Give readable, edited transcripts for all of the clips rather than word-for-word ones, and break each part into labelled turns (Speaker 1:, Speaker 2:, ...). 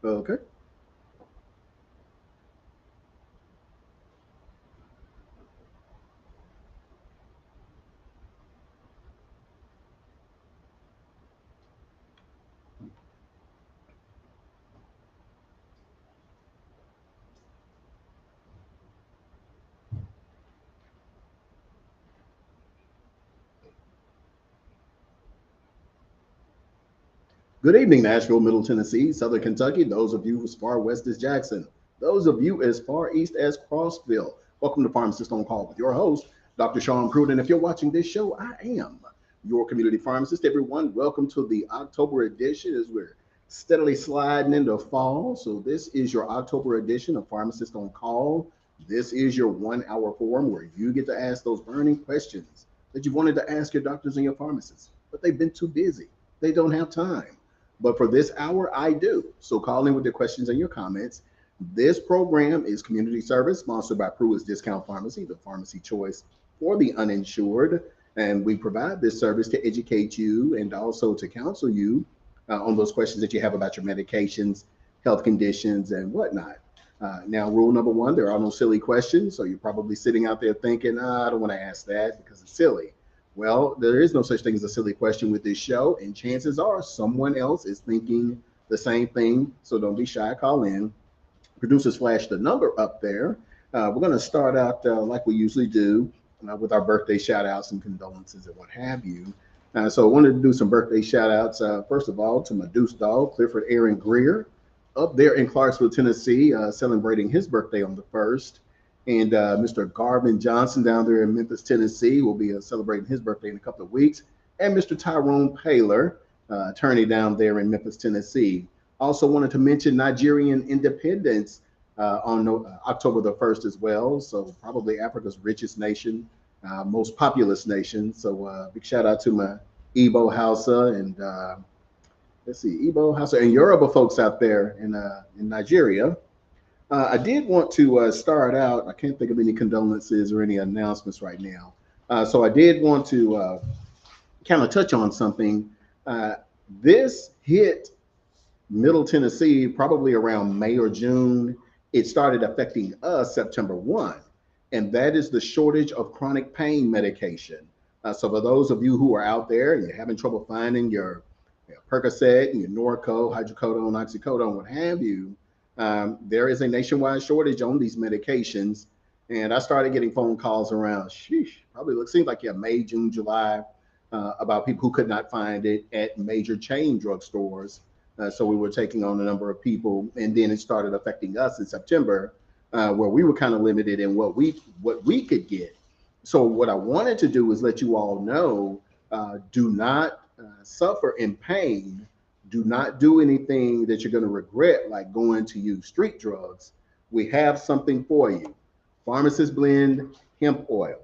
Speaker 1: Okay. Good evening, Nashville, Middle Tennessee, Southern Kentucky, those of you as far west as Jackson, those of you as far east as Crossville. Welcome to Pharmacist On Call with your host, Dr. Sean Pruitt. And if you're watching this show, I am your community pharmacist. Everyone, welcome to the October edition as we're steadily sliding into fall. So this is your October edition of Pharmacist On Call. This is your 1 hour forum where you get to ask those burning questions that you've wanted to ask your doctors and your pharmacists, but they've been too busy. They don't have time. But for this hour, I do. So call in with your questions and your comments. This program is community service sponsored by Pruitt's Discount Pharmacy, the pharmacy choice for the uninsured. And we provide this service to educate you and also to counsel you on those questions that you have about your medications, health conditions, and whatnot. Now, rule number one, there are no silly questions. So you're probably sitting out there thinking, I don't want to ask that because it's silly. Well, there is no such thing as a silly question with this show, and chances are someone else is thinking the same thing. So don't be shy, call in. Producers flash the number up there. We're going to start out like we usually do with our birthday shout outs and condolences and what have you. So I wanted to do some birthday shout outs. First of all, to my deuce dog, Clifford Aaron Greer, up there in Clarksville, Tennessee, celebrating his birthday on the 1st. And Mr. Garvin Johnson down there in Memphis, Tennessee, will be celebrating his birthday in a couple of weeks. And Mr. Tyrone Paler, attorney down there in Memphis, Tennessee. Also wanted to mention Nigerian independence on October the 1st as well. So probably Africa's richest nation, most populous nation. So big shout out to my Igbo Hausa and let's see, Igbo Hausa and Yoruba folks out there in Nigeria. I did want to start out. I can't think of any condolences or any announcements right now. So I did want to kind of touch on something. This hit Middle Tennessee probably around May or June. It started affecting us September 1, and that is the shortage of chronic pain medication. So for those of you who are out there and you're having trouble finding your Percocet, your Norco, hydrocodone, oxycodone, what have you, there is a nationwide shortage on these medications. And I started getting phone calls around, probably it seems like May, June, July, about people who could not find it at major chain drugstores. So we were taking on a number of people, and then it started affecting us in September, where we were kind of limited in what we could get. So what I wanted to do is let you all know, do not suffer in pain. Do not do anything that you're going to regret, like going to use street drugs. We have something for you. Pharmacist Blend hemp oil.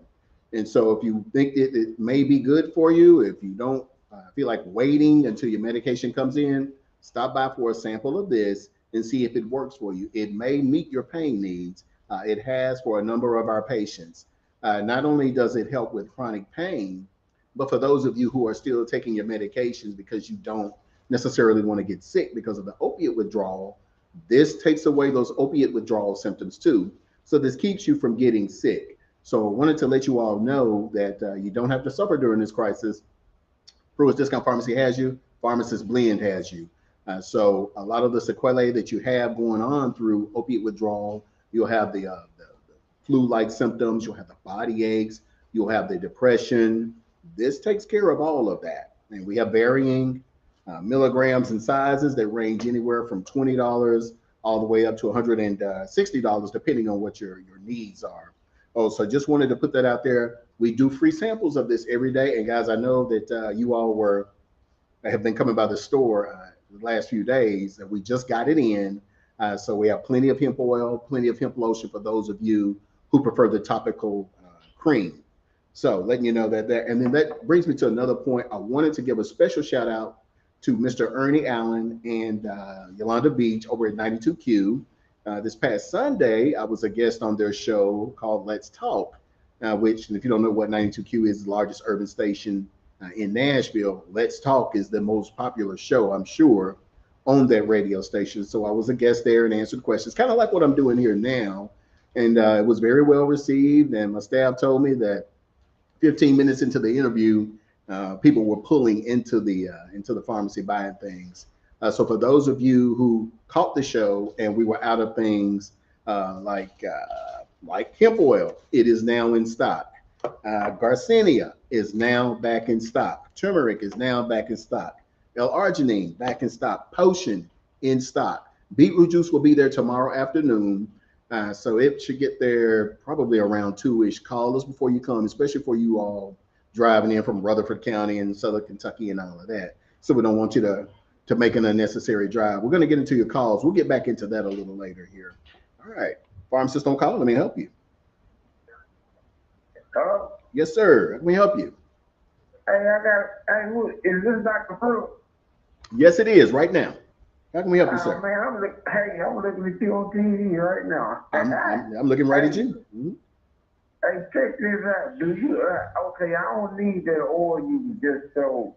Speaker 1: And so if you think it may be good for you, if you don't feel like waiting until your medication comes in, stop by for a sample of this and see if it works for you. It may meet your pain needs. It has for a number of our patients. Not only does it help with chronic pain, but for those of you who are still taking your medications because you don't necessarily want to get sick because of the opiate withdrawal, this takes away those opiate withdrawal symptoms too. So this keeps you from getting sick. So I wanted to let you all know that you don't have to suffer during this crisis. Pruitt's Discount Pharmacy has you. Pharmacist Blend has you. So a lot of the sequelae that you have going on through opiate withdrawal, you'll have the flu-like symptoms, you'll have the body aches, you'll have the depression. This takes care of all of that. And we have varying milligrams and sizes that range anywhere from $20 all the way up to $160, depending on what your needs are. Oh, so just wanted to put that out there. We do free samples of this every day. And guys, I know that you all have been coming by the store the last few days, and we just got it in. So we have plenty of hemp oil, plenty of hemp lotion for those of you who prefer the topical cream. So letting you know that there. And then that brings me to another point. I wanted to give a special shout out to Mr. Ernie Allen and Yolanda Beach over at 92Q. This past Sunday, I was a guest on their show called Let's Talk, which, if you don't know what 92Q is, the largest urban station in Nashville. Let's Talk is the most popular show, I'm sure, on that radio station. So I was a guest there and answered questions, kind of like what I'm doing here now. And it was very well received. And my staff told me that 15 minutes into the interview, people were pulling into the pharmacy buying things. So for those of you who caught the show and we were out of things like hemp oil, it is now in stock. Garcinia is now back in stock. Turmeric is now back in stock. L-arginine back in stock. Potion in stock. Beetroot juice will be there tomorrow afternoon. So it should get there probably around 2-ish. Call us before you come, especially for you all driving in from Rutherford County and Southern Kentucky and all of that. So we don't want you to make an unnecessary drive. We're going to get into your calls. We'll get back into that a little later here. All right. Pharmacist on call. Let me help you.
Speaker 2: Hello?
Speaker 1: Yes, sir. Let me help you.
Speaker 2: Hey, is this Dr. Phil?
Speaker 1: Yes, it is right now. How can we help you, sir?
Speaker 2: Man, I'm looking at you on TV right now.
Speaker 1: I'm looking right at you. Mm-hmm.
Speaker 2: Hey, check this out. Do you, okay, I don't need that oil you just sold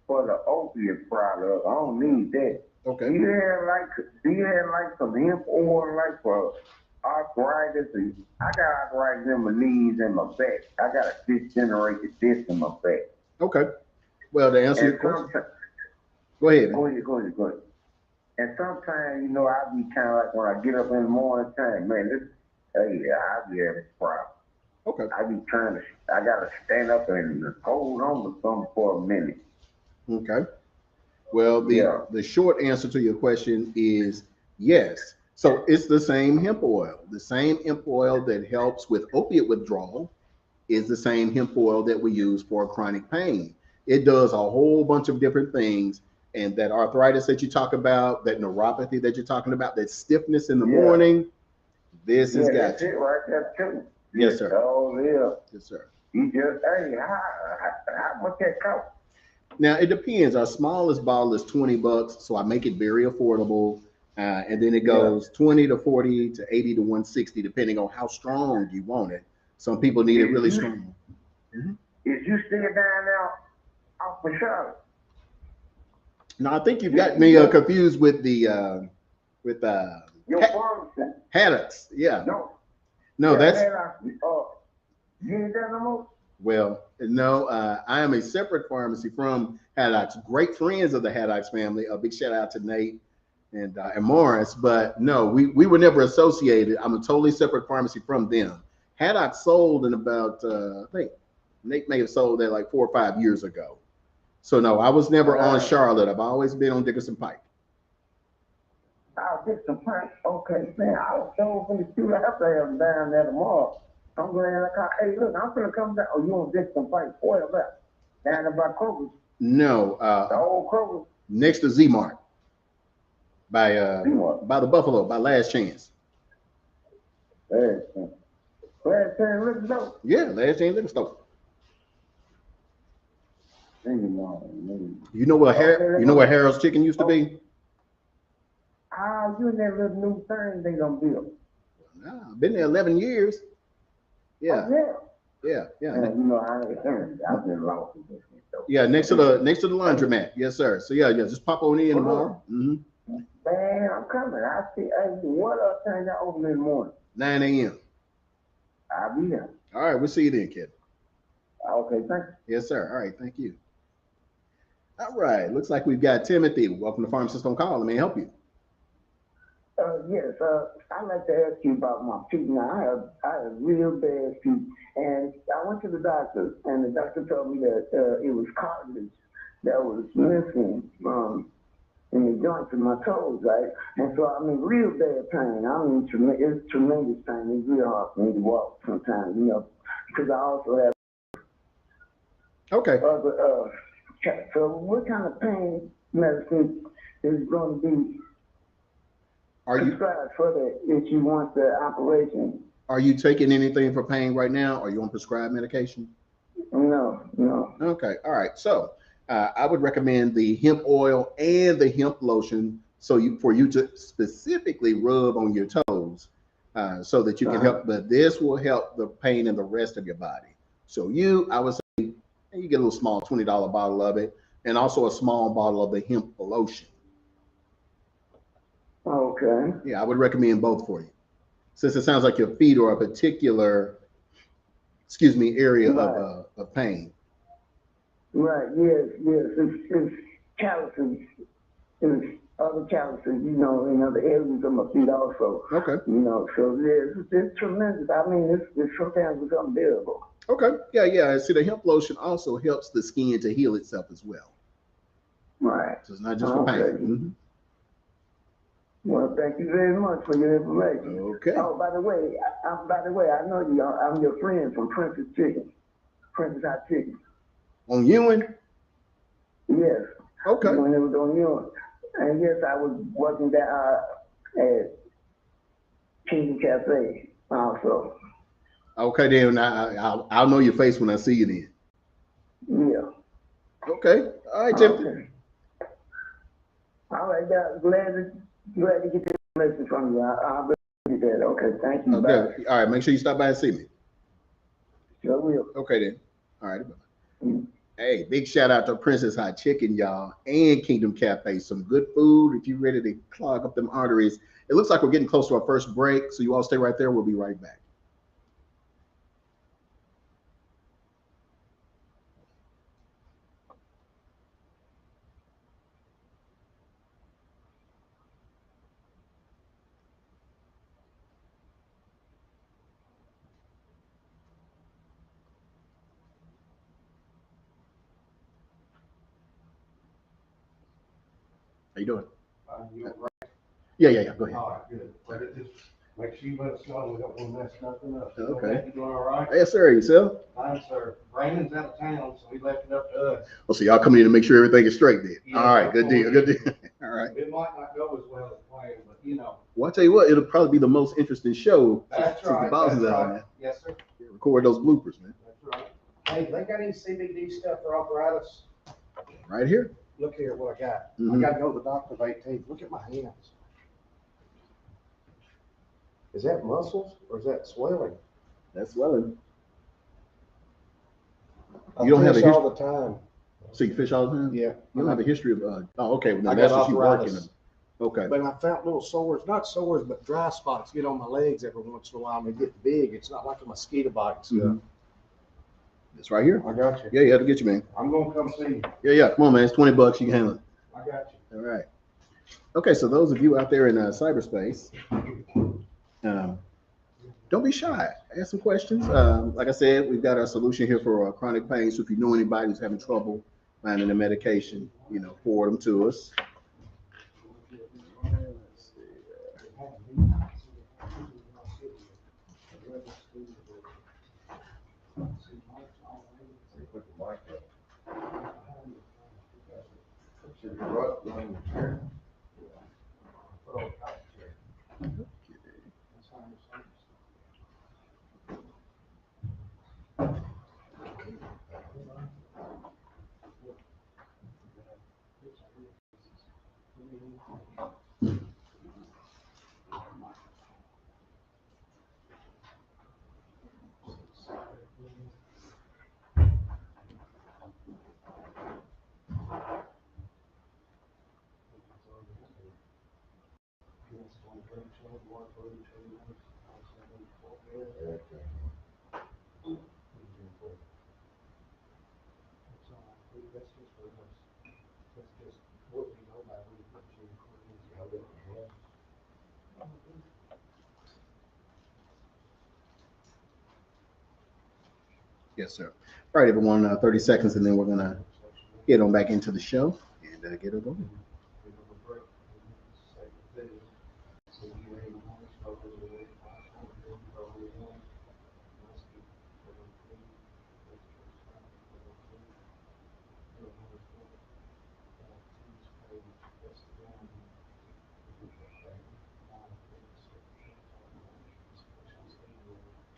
Speaker 2: for the opiate product. I don't need that.
Speaker 1: Okay.
Speaker 2: Do you have like some hemp oil like for arthritis? I got arthritis in my knees and my back. I got a degenerated disc in my back.
Speaker 1: Okay. Well, to answer your question. Go ahead.
Speaker 2: Go ahead. And sometimes, you know, I be kind of like when I get up in the morning time, man, I be having a problem.
Speaker 1: Okay.
Speaker 2: I got to stand up and hold on to something for a minute.
Speaker 1: Okay. Well, the short answer to your question is yes. So it's the same hemp oil. The same hemp oil that helps with opiate withdrawal is the same hemp oil that we use for chronic pain. It does a whole bunch of different things. And that arthritis that you talk about, that neuropathy that you're talking about, that stiffness in the morning, this has got
Speaker 2: that's it right there too.
Speaker 1: Yes, sir.
Speaker 2: Oh, yeah.
Speaker 1: Yes, sir.
Speaker 2: You just, hey, how much that cost?
Speaker 1: Now, it depends. Our smallest bottle is $20, so I make it very affordable. And then it goes 20 to 40 to 80 to 160, depending on how strong you want it. Some people need it really strong.
Speaker 2: Mm-hmm. Is you still down there off for Charlotte?
Speaker 1: No, I think you've got me confused with your Haddocks. Yeah. No, that's.
Speaker 2: You ain't there no more?
Speaker 1: Well, no, I am a separate pharmacy from Haddocks. Great friends of the Haddocks family. A big shout out to Nate and Morris. But no, we were never associated. I'm a totally separate pharmacy from them. Haddocks sold in about, I think Nate may have sold that like 4 or 5 years ago. So no, I was never on Charlotte. I've always been on Dickerson Pike.
Speaker 2: Oh, Dickerson Pike. Okay, man. I was so going to shoot out there down there tomorrow. I'm going to hey, look, I'm going to come down. Oh, you on Dickerson Pike? Where that? Down there by Kroger's?
Speaker 1: No.
Speaker 2: The old Kroger's?
Speaker 1: Next to Z-Mart. By the Buffalo, by Last Chance.
Speaker 2: Last Chance Liquor Store?
Speaker 1: Yeah, Last Chance Liquor Store. You know where Harold's Chicken used to be?
Speaker 2: You in that little new thing they gonna build?
Speaker 1: Nah, I've been there 11 years. Yeah.
Speaker 2: Oh,
Speaker 1: yeah.
Speaker 2: You know, I've been lost in this.
Speaker 1: Yeah, next to the laundromat. Yes, sir. So yeah, just pop on in tomorrow. Mm-hmm.
Speaker 2: Man, I'm coming. I see. Hey, what time y'all open in the morning?
Speaker 1: 9 a.m.
Speaker 2: I'll be there.
Speaker 1: All right, we'll see you then, kid.
Speaker 2: Okay, thank you.
Speaker 1: Yes, sir. All right, thank you. All right, looks like we've got Timothy. Welcome to Pharmacist On Call. Let me help you.
Speaker 2: Yes, I'd like to ask you about my tooth. Now, I have real bad tooth, and I went to the doctor, and the doctor told me that it was cartilage that was missing in the joints of my toes, right? And so I'm in real bad pain. I mean, it's tremendous pain. It's real hard for me to walk sometimes, you know, because I also have so what kind of pain medicine is going to be prescribed for that if you want the operation?
Speaker 1: Are you taking anything for pain right now? Are you on prescribed medication?
Speaker 2: No.
Speaker 1: Okay, all right. So I would recommend the hemp oil and the hemp lotion for you to specifically rub on your toes so that you can help, but this will help the pain in the rest of your body. So I would say, you get a little small $20 bottle of it, and also a small bottle of the hemp lotion.
Speaker 2: Okay.
Speaker 1: Yeah, I would recommend both for you, since it sounds like your feet are a particular, area
Speaker 2: Right.
Speaker 1: of pain.
Speaker 2: Right. Yes. Yes. It's calluses. It's other calluses, in other areas of my feet also.
Speaker 1: Okay.
Speaker 2: So yeah, it's tremendous. I mean, it's sometimes it's unbearable.
Speaker 1: Okay. Yeah, yeah. See, the hemp lotion also helps the skin to heal itself as well.
Speaker 2: Right.
Speaker 1: So it's not just for pain.
Speaker 2: Okay. Well, thank you very much for your information.
Speaker 1: Okay.
Speaker 2: Oh, by the way, I know you. I'm your friend from Princess Chicken, Princess Hot Chicken.
Speaker 1: On Ewing?
Speaker 2: Yes.
Speaker 1: Okay.
Speaker 2: When it was on you, and yes, I was working there at Kingdom Cafe also.
Speaker 1: Okay, then I'll know your face when I see you then.
Speaker 2: Yeah.
Speaker 1: Okay. All right, Timothy.
Speaker 2: Okay. All right, guys. Glad to get the information from you. I'll be there. Okay. Thank you.
Speaker 1: Okay.
Speaker 2: Bye.
Speaker 1: All right. Make sure you stop by and see me.
Speaker 2: Sure will.
Speaker 1: Okay, then. All right.
Speaker 2: Mm.
Speaker 1: Hey, big shout out to Princess Hot Chicken, y'all, and Kingdom Cafe. Some good food if you're ready to clog up them arteries. It looks like we're getting close to our first break, so you all stay right there. We'll be right back. How you doing? Yeah, yeah, yeah. Go ahead.
Speaker 3: All right, good. But it just make sure you let us know. We don't want to mess nothing up.
Speaker 1: Okay.
Speaker 3: You doing all right?
Speaker 1: Yes, sir. Yourself?
Speaker 3: Fine, sir. Brandon's out of town, so he left it up to us.
Speaker 1: Oh, so y'all coming in to make sure everything is straight then.
Speaker 3: Yeah,
Speaker 1: All right. Good
Speaker 3: that's
Speaker 1: deal.
Speaker 3: what
Speaker 1: Good
Speaker 3: we
Speaker 1: deal. All right.
Speaker 3: It might not go as well as planned, but
Speaker 1: Well, I tell you what, it'll probably be the most interesting show
Speaker 3: That's
Speaker 1: since
Speaker 3: right.
Speaker 1: the boss is
Speaker 3: That's
Speaker 1: out,
Speaker 3: right.
Speaker 1: man.
Speaker 3: Yes, sir.
Speaker 1: Record those bloopers, man.
Speaker 3: That's right. Hey, they got any CBD stuff for arthritis?
Speaker 1: Right here.
Speaker 3: Look here what I got.
Speaker 1: Mhm.
Speaker 3: I got to go to the doctor the 18th. Look at my hands. Is that muscles or is that swelling?
Speaker 1: That's swelling.
Speaker 3: I
Speaker 1: You don't have a
Speaker 3: fish
Speaker 1: history.
Speaker 3: all the time.
Speaker 1: So you fish all the time?
Speaker 3: Yeah.
Speaker 1: You don't have a history of. Oh, okay. Well,
Speaker 3: I
Speaker 1: then
Speaker 3: got
Speaker 1: that's just you working
Speaker 3: arthritis.
Speaker 1: them. Okay.
Speaker 3: But I found little sores, not sores, but dry spots get on my legs every once in a while and they get big. It's not like a mosquito bite stuff.
Speaker 1: Mhm. It's right here.
Speaker 3: I got you.
Speaker 1: Yeah, you have to get you, man.
Speaker 3: I'm gonna come see you.
Speaker 1: Yeah, yeah. Come on, man. It's $20. You can handle it.
Speaker 3: I got you.
Speaker 1: All right. Okay, so those of you out there in cyberspace, don't be shy. Ask some questions. Like I said, we've got our solution here for chronic pain. So if you know anybody who's having trouble finding a medication, forward them to us. Let's see. Yes, sir. All right, everyone. 30 seconds, and then we're gonna get on back into the show and get it going.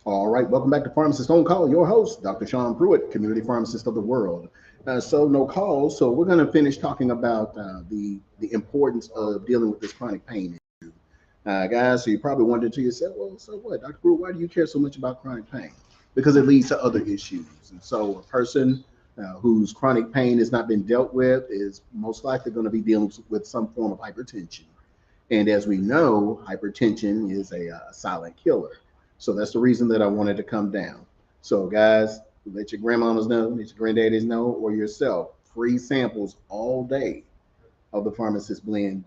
Speaker 1: All right, welcome back to Pharmacist On Call. Your host, Dr. Sean Pruitt, community pharmacist of the world. So no calls. So we're going to finish talking about the importance of dealing with this chronic pain issue, guys. So you probably wondered to yourself, well, so what, Dr. Pruitt? Why do you care so much about chronic pain? Because it leads to other issues. And so a person whose chronic pain has not been dealt with is most likely going to be dealing with some form of hypertension. And as we know, hypertension is a silent killer. So that's the reason that I wanted to come down. So, guys, let your grandmamas know, let your granddaddies know, or yourself. Free samples all day of the Pharmacist Blend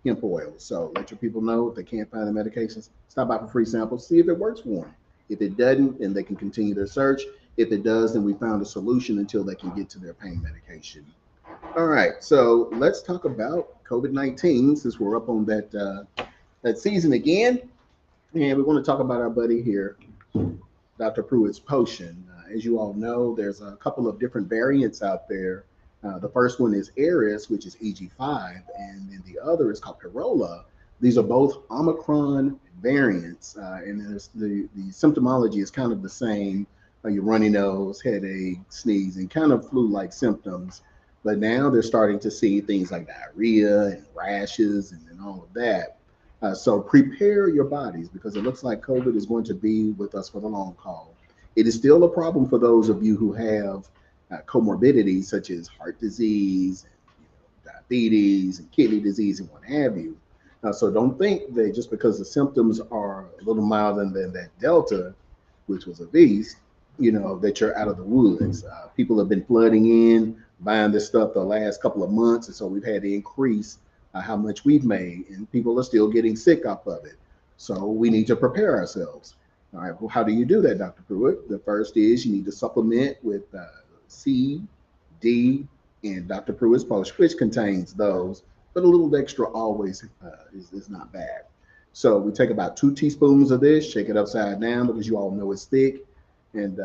Speaker 1: hemp oil. So let your people know if they can't find the medications, stop by for free samples, see if it works for them. If it doesn't, then they can continue their search. If it does, then we found a solution until they can get to their pain medication. All right, so let's talk about COVID-19 since we're up on that season again, and we want to talk about our buddy here, Dr. Pruitt's potion. As you all know, there's a couple of different variants out there. The first one is Eris, which is EG5, and then the other is called Corolla. These are both Omicron variants, and the symptomology is kind of the same. Your runny nose, headache, sneezing, kind of flu-like symptoms. But now they're starting to see things like diarrhea and rashes and all of that. So prepare your bodies because it looks like COVID is going to be with us for the long haul. It is still a problem for those of you who have comorbidities such as heart disease, diabetes, and kidney disease, and what have you. So don't think that just because the symptoms are a little milder than that Delta, which was a beast, that you're out of the woods. People have been flooding in, buying this stuff the last couple of months, and so we've had to increase how much we've made, and people are still getting sick off of it. So we need to prepare ourselves. All right, well, how do you do that, Dr. Pruitt? The first is you need to supplement with C, D, and Dr. Pruitt's potion, which contains those, but a little extra always is not bad. So we take about 2 teaspoons of this, shake it upside down because you all know it's thick, and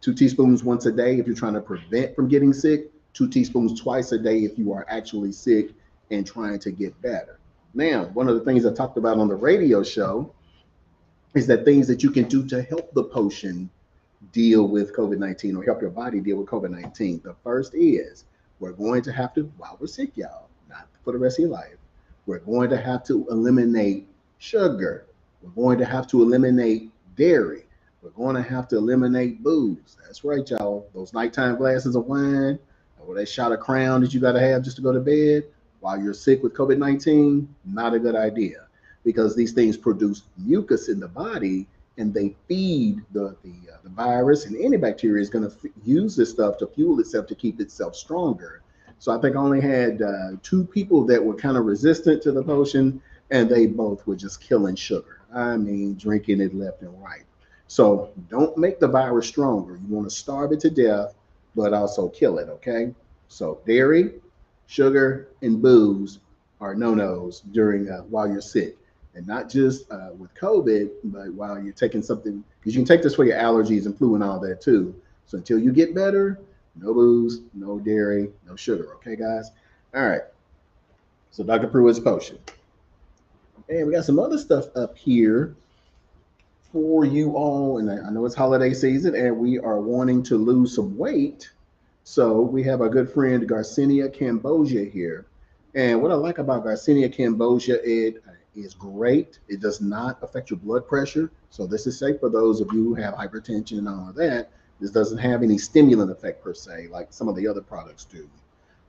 Speaker 1: 2 teaspoons once a day if you're trying to prevent from getting sick, 2 teaspoons twice a day if you are actually sick and trying to get better. Now, one of the things I talked about on the radio show is that things that you can do to help the potion deal with COVID-19 or help your body deal with COVID-19. The first is we're going to have to, while we're sick, y'all, not for the rest of your life, we're going to have to eliminate sugar. We're going to have to eliminate dairy. We're going to have to eliminate booze. That's right, y'all. Those nighttime glasses of wine or that shot of Crown that you got to have just to go to bed while you're sick with COVID-19, not a good idea because these things produce mucus in the body and they feed the virus, and any bacteria is going to use this stuff to fuel itself to keep itself stronger. So I think I only had 2 people that were kind of resistant to the potion, and they both were just killing sugar. I mean, drinking it left and right. So don't make the virus stronger. You want to starve it to death, but also kill it, okay? So dairy, sugar, and booze are no-nos during while you're sick. And not just with COVID, but while you're taking something, because you can take this for your allergies and flu and all that too. So until you get better, no booze, no dairy, no sugar. Okay, guys? All right. So Dr. Pruitt's potion. And we got some other stuff up here for you all. And I know it's holiday season and we are wanting to lose some weight. So we have our good friend Garcinia Cambogia here. And what I like about Garcinia Cambogia, it is great. It does not affect your blood pressure. So this is safe for those of you who have hypertension and all of that. This doesn't have any stimulant effect per se, like some of the other products do.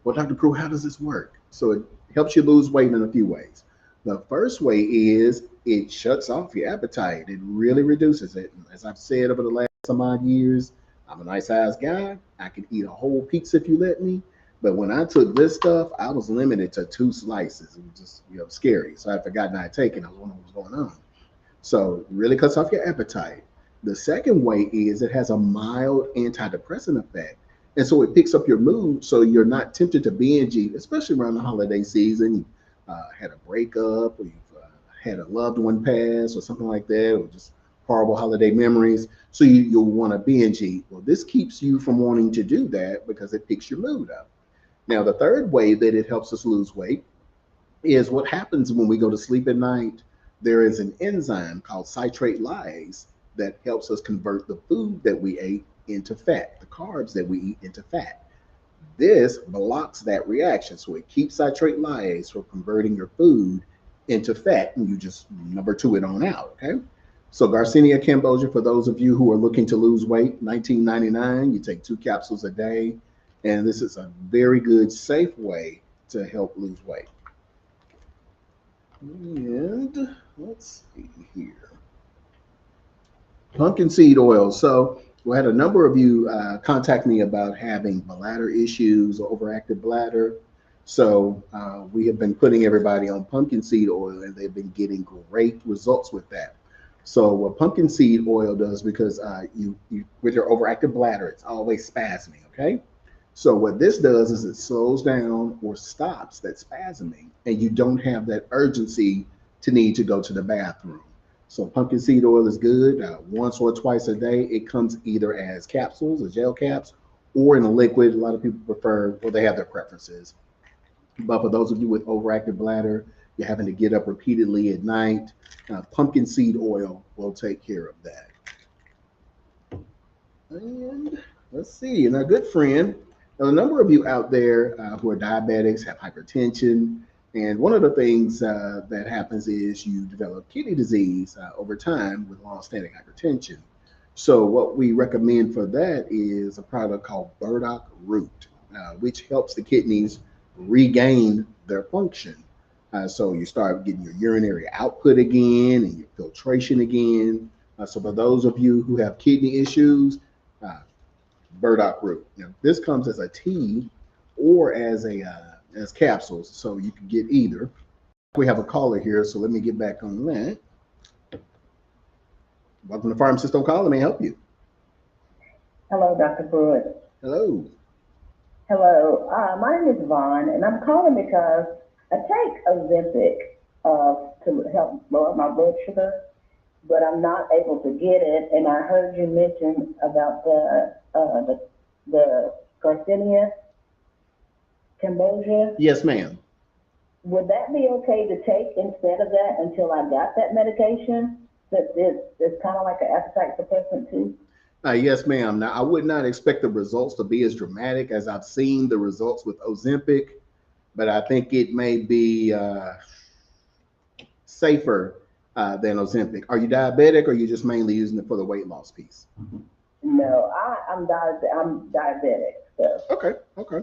Speaker 1: Well, Dr. Pruitt, how does this work? So it helps you lose weight in a few ways. The first way is it shuts off your appetite. It really reduces it. As I've said over the last some odd years, I'm a nice sized guy. I can eat a whole pizza if you let me. But when I took this stuff, I was limited to 2 slices. It was just, scary. So I forgot not taking. I was wondering what was going on. So it really cuts off your appetite. The second way is it has a mild antidepressant effect. And so it picks up your mood so you're not tempted to binge eat, especially around the holiday season. You had a breakup or you've had a loved one pass or something like that, or just horrible holiday memories. So you'll want to binge eat. Well, this keeps you from wanting to do that because it picks your mood up. Now, the third way that it helps us lose weight is what happens when we go to sleep at night. There is an enzyme called citrate lyase that helps us convert the food that we ate into fat, the carbs that we eat into fat. This blocks that reaction. So it keeps citrate lyase from converting your food into fat, and you just number two it on out, okay? So Garcinia Cambogia, for those of you who are looking to lose weight, $19.99. You take 2 capsules a day, and this is a very good, safe way to help lose weight. And let's see here. Pumpkin seed oil. So we had a number of you contact me about having bladder issues or overactive bladder. So we have been putting everybody on pumpkin seed oil, and they've been getting great results with that. So what pumpkin seed oil does, because you with your overactive bladder, it's always spasming. Okay. So what this does is it slows down or stops that spasming, and you don't have that urgency to need to go to the bathroom. So pumpkin seed oil is good once or twice a day. It comes either as capsules or gel caps or in a liquid. A lot of people prefer, well, they have their preferences. But for those of you with overactive bladder, you're having to get up repeatedly at night, pumpkin seed oil will take care of that. And let's see, and our good friend, now, a number of you out there who are diabetics, have hypertension, and one of the things that happens is you develop kidney disease over time with long-standing hypertension. So what we recommend for that is a product called burdock root, which helps the kidneys regain their function. So you start getting your urinary output again and your filtration again. So for those of you who have kidney issues, uh, burdock root. Now, this comes as a tea or as capsules, so you can get either. We have a caller here, so let me get back on that. Welcome to Pharmacist On Call. Let me help you.
Speaker 4: Hello, Dr. Pruitt.
Speaker 1: Hello.
Speaker 4: Hello, my name is Vaughn, and I'm calling because I take Ozempic to help lower my blood sugar, but I'm not able to get it. And I heard you mention about the Garcinia Cambogia.
Speaker 1: Yes, ma'am.
Speaker 4: Would that be okay to take instead of that until I got that medication? That it's kind of like an appetite suppressant too.
Speaker 1: Yes, ma'am. Now, I would not expect the results to be as dramatic as I've seen the results with Ozempic, but I think it may be safer than Ozempic. Are you diabetic, or are you just mainly using it for the weight loss piece?
Speaker 4: No, I'm diabetic. So.
Speaker 1: Okay, okay.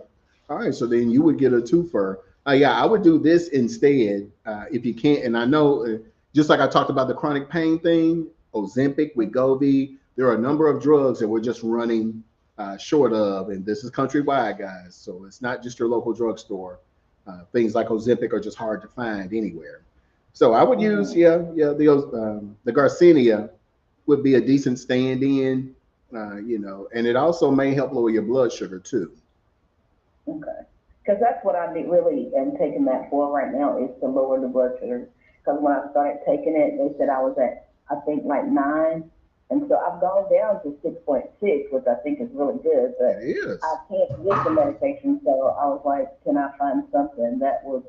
Speaker 1: All right, so then you would get a twofer. Yeah, I would do this instead if you can't. And I know, just like I talked about the chronic pain thing, Ozempic, Wegovy, there are a number of drugs that we're just running short of, and this is countrywide, guys. So it's not just your local drugstore. Things like Ozempic are just hard to find anywhere. So I would use, the Garcinia would be a decent stand-in, and it also may help lower your blood sugar too.
Speaker 4: Okay. Because that's what I really am taking that for right now is to lower the blood sugar. Because when I started taking it, they said I was at, I think, like 9. And so I've gone down to 6.6, which I think is really good. But
Speaker 1: It is.
Speaker 4: I can't get the medication. So I was like, can I find something that would,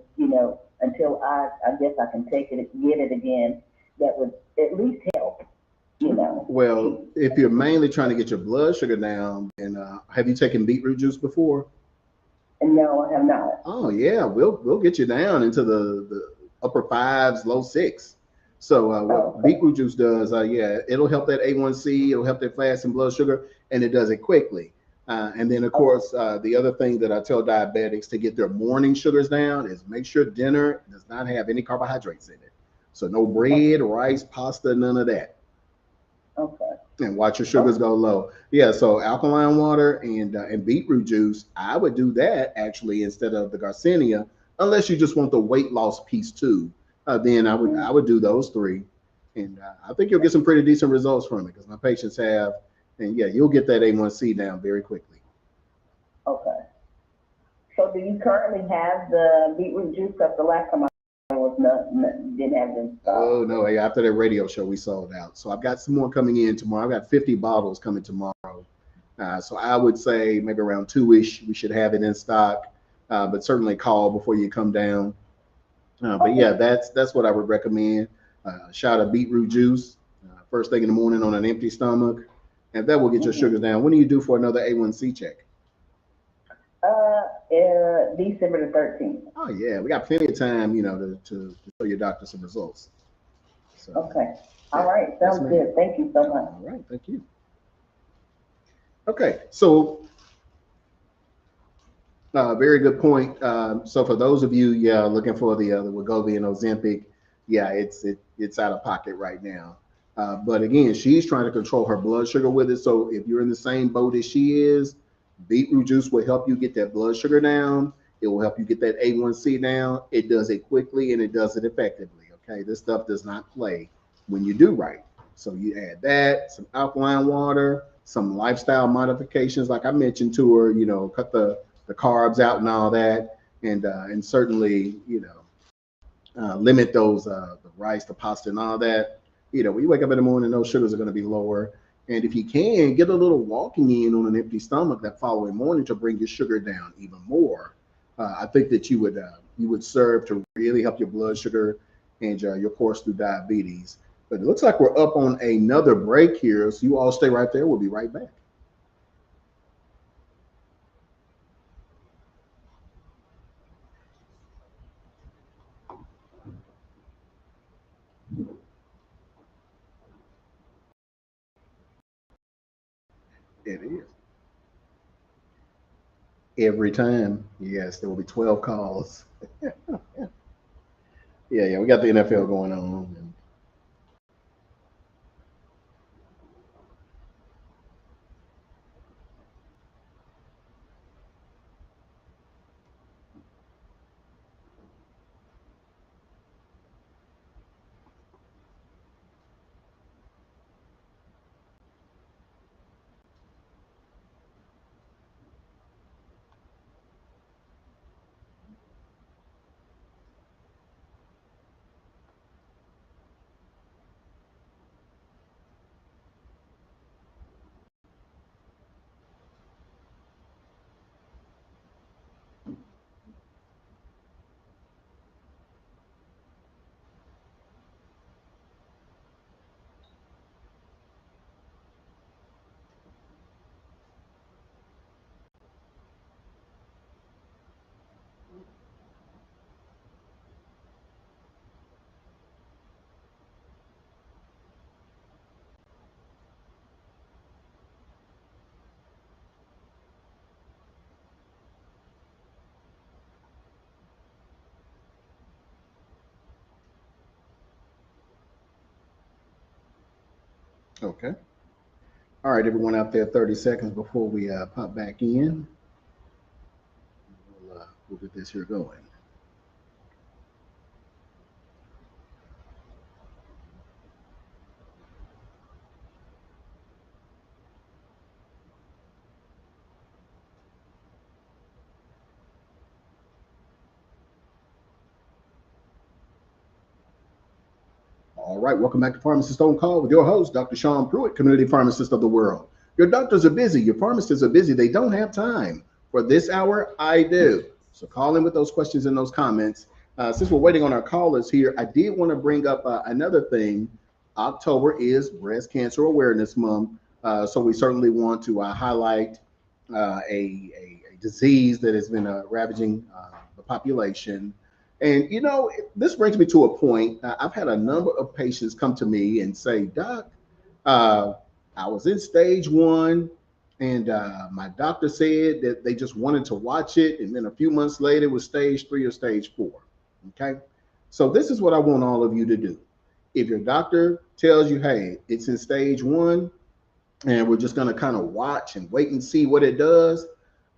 Speaker 4: until I guess I can take it, get it again, that would at least help.
Speaker 1: Well, if you're mainly trying to get your blood sugar down, and have you taken beetroot juice before?
Speaker 4: And no, I have not.
Speaker 1: Oh yeah, we'll get you down into the upper fives, low six. So what
Speaker 4: Oh, okay.
Speaker 1: beetroot juice does, yeah, it'll help that A1C, it'll help that fasting blood sugar, and it does it quickly. And then of course, the other thing that I tell diabetics to get their morning sugars down is make sure dinner does not have any carbohydrates in it. So no bread, rice, pasta, none of that.
Speaker 4: Okay.
Speaker 1: And watch your sugars go low. Yeah, so alkaline water and beetroot juice, I would do that actually instead of the Garcinia, unless you just want the weight loss piece too. Then I would do those three, and I think you'll get some pretty decent results from it because my patients have, and yeah, you'll get that A1C down very quickly.
Speaker 4: Okay. So do you currently have the beetroot juice? Because the last time I was didn't have it in
Speaker 1: Oh
Speaker 4: stock.
Speaker 1: no, hey, after that radio show, we sold out. So I've got some more coming in tomorrow. I've got 50 bottles coming tomorrow. So I would say maybe around 2-ish, we should have it in stock. But certainly call before you come down. But yeah,
Speaker 4: Okay.
Speaker 1: that's what I would recommend. A shot of beetroot juice first thing in the morning on an empty stomach, and that will get your
Speaker 4: Mm-hmm.
Speaker 1: sugars down. When do you do for another A1C check?
Speaker 4: December the 13th.
Speaker 1: Oh yeah, we got plenty of time, to show your doctor some results. So
Speaker 4: Okay. All
Speaker 1: yeah,
Speaker 4: right.
Speaker 1: yes,
Speaker 4: Sounds
Speaker 1: ma'am.
Speaker 4: good. Thank you so much.
Speaker 1: All right, thank you. Okay, so very good point. So for those of you, yeah, looking for the Wegovy and Ozempic, yeah, it's out of pocket right now. But again, she's trying to control her blood sugar with it. So if you're in the same boat as she is, beetroot juice will help you get that blood sugar down. It will help you get that A1C down. It does it quickly and it does it effectively. Okay, this stuff does not play when you do right. So you add that, some alkaline water, some lifestyle modifications, like I mentioned to her. Cut the carbs out and all that, and certainly limit those the rice, the pasta, and all that. When you wake up in the morning, those sugars are going to be lower. And if you can, get a little walking in on an empty stomach that following morning to bring your sugar down even more. I think that you would serve to really help your blood sugar and your course through diabetes. But it looks like we're up on another break here, so you all stay right there. We'll be right back. It is every time. Yes, there will be 12 calls. Yeah, yeah, we got the NFL going on. Okay. All right, everyone out there, 30 seconds before we pop back in. We'll get this here going. All right, welcome back to Pharmacist On Call with your host, Dr. Sean Pruitt, community pharmacist of the world. Your doctors are busy, your pharmacists are busy, they don't have time. For this hour, I do. So call in with those questions and those comments. Since we're waiting on our callers here, I did want to bring up another thing. October is Breast Cancer Awareness Month, so we certainly want to highlight a disease that has been ravaging the population. And this brings me to a point. I've had a number of patients come to me and say, Doc, uh, I was in stage one, and my doctor said that they just wanted to watch it. And then a few months later, it was stage three or stage four. Okay. So this is what I want all of you to do. If your doctor tells you, hey, it's in stage one, and we're just going to kind of watch and wait and see what it does,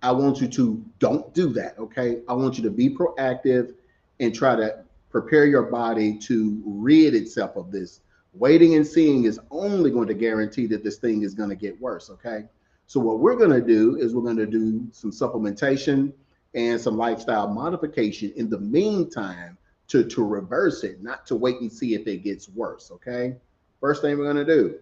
Speaker 1: I want you to don't do that. Okay. I want you to be proactive and try to prepare your body to rid itself of this. Waiting and seeing is only going to guarantee that this thing is going to get worse. Okay. So what we're going to do is we're going to do some supplementation and some lifestyle modification in the meantime to reverse it, not to wait and see if it gets worse. Okay. First thing we're going to do,